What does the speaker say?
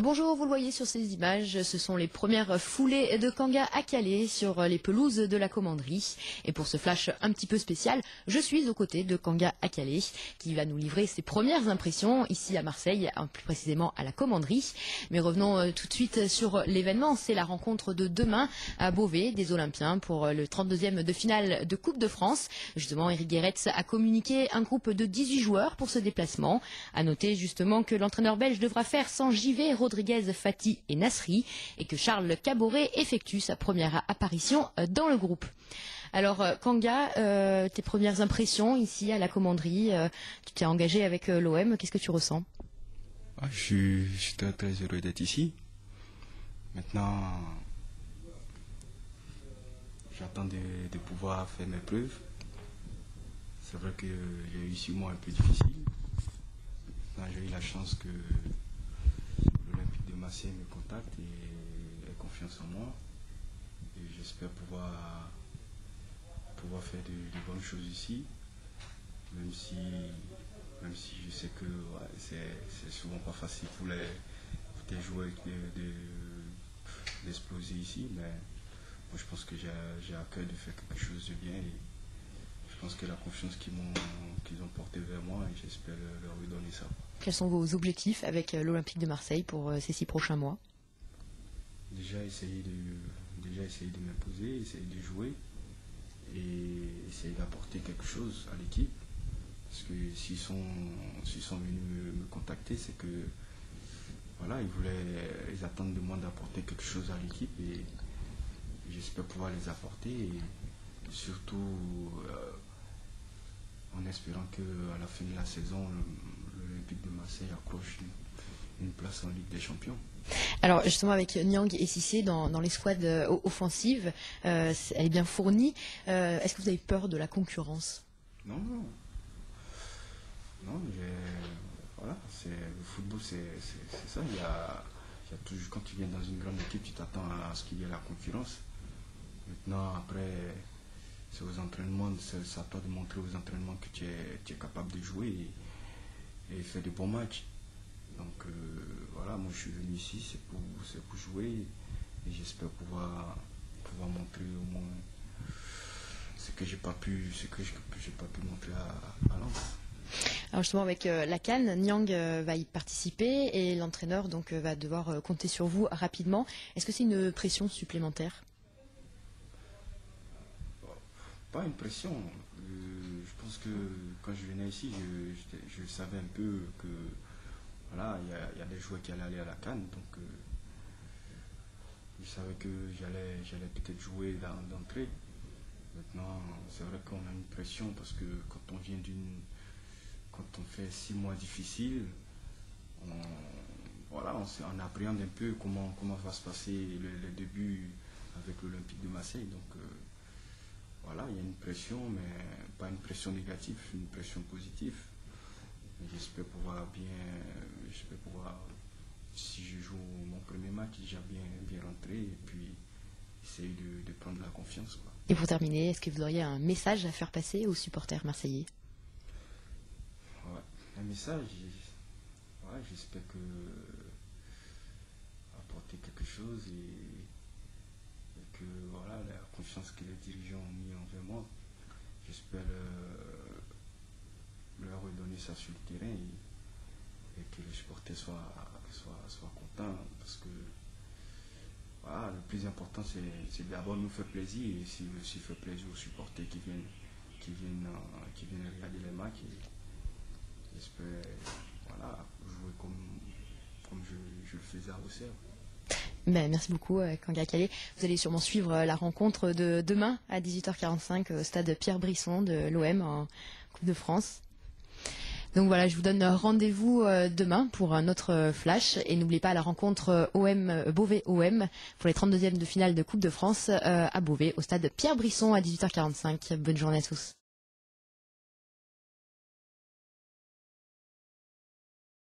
Bonjour, vous le voyez sur ces images, ce sont les premières foulées de Kanga à Calais sur les pelouses de la commanderie. Et pour ce flash un petit peu spécial, je suis aux côtés de Kanga à Calais, qui va nous livrer ses premières impressions ici à Marseille, plus précisément à la commanderie. Mais revenons tout de suite sur l'événement, c'est la rencontre de demain à Beauvais des Olympiens pour le 32e de finale de Coupe de France. Justement, Eric Guéretz a communiqué un groupe de 18 joueurs pour ce déplacement. À noter justement que l'entraîneur belge devra faire sans JV, Rodriguez, Fati et Nasri, et que Charles Caboret effectue sa première apparition dans le groupe. Alors Kanga, tes premières impressions ici à la commanderie, tu t'es engagé avec l'OM, qu'est-ce que tu ressens? Je suis très très heureux d'être ici. Maintenant, j'attends de pouvoir faire mes preuves. C'est vrai que j'ai eu 6 mois un peu difficiles. Maintenant, j'ai eu la chance que l'Olympique de Marseille me contacte et ait confiance en moi. Et j'espère pouvoir faire de bonnes choses ici, même si je sais que c'est souvent pas facile pour des joueurs d'exploser ici, mais moi je pense que j'ai à cœur de faire quelque chose de bien et je pense que la confiance qu'ils ont portée vers moi et j'espère leur redonner ça. Quels sont vos objectifs avec l'Olympique de Marseille pour ces 6 prochains mois? Déjà essayer de m'imposer, essayer de jouer et essayer d'apporter quelque chose à l'équipe. Parce que s'ils sont venus me contacter, c'est que voilà, ils attendent de moi d'apporter quelque chose à l'équipe et j'espère pouvoir les apporter et surtout en espérant qu'à la fin de la saison, l'Olympique de Marseille accroche une place en Ligue des Champions. Alors justement avec Niang et Cissé dans les squads offensives, elle est bien fournie. Est-ce que vous avez peur de la concurrence? Non, voilà, le football c'est ça. Il y a toujours, quand tu viens dans une grande équipe, tu t'attends à ce qu'il y ait la concurrence. Maintenant, après, c'est aux entraînements, c'est à toi de montrer aux entraînements que tu es capable de jouer et faire de bons matchs. Donc voilà, moi je suis venu ici, c'est pour jouer et j'espère pouvoir montrer au moins ce que j'ai pas pu montrer à Lens. Alors justement avec la CAN, Niang va y participer et l'entraîneur donc va devoir compter sur vous rapidement. Est-ce que c'est une pression supplémentaire? Pas une pression. Je pense que quand je venais ici, je savais un peu que voilà, il y a des joueurs qui allaient aller à la CAN, donc je savais que j'allais peut-être jouer d'entrée. Maintenant, c'est vrai qu'on a une pression parce que quand on fait 6 mois difficiles, on appréhende un peu comment va se passer le début avec l'Olympique de Marseille. Donc voilà, il y a une pression, mais pas une pression négative, une pression positive. J'espère pouvoir, si je joue mon premier match, déjà bien rentrer et puis essayer de prendre la confiance, quoi. Et pour terminer, est-ce que vous auriez un message à faire passer aux supporters marseillais? Ouais, un message, j'espère apporter quelque chose et que voilà, la confiance que les dirigeants ont mis envers moi, j'espère leur redonner ça sur le terrain et que les supporters soient contents parce que voilà, le plus important c'est d'abord nous faire plaisir et si aussi faire plaisir aux supporters qui viennent regarder les matchs et j'espère voilà, jouer comme je le faisais à Auxerre. Ben, merci beaucoup Kanga Calais. Vous allez sûrement suivre la rencontre de demain à 18h45 au stade Pierre Brisson de l'OM en Coupe de France. Donc voilà, je vous donne rendez-vous demain pour un autre flash. Et n'oubliez pas la rencontre Beauvais-OM pour les 32e de finale de Coupe de France à Beauvais, au stade Pierre Brisson à 18h45. Bonne journée à tous.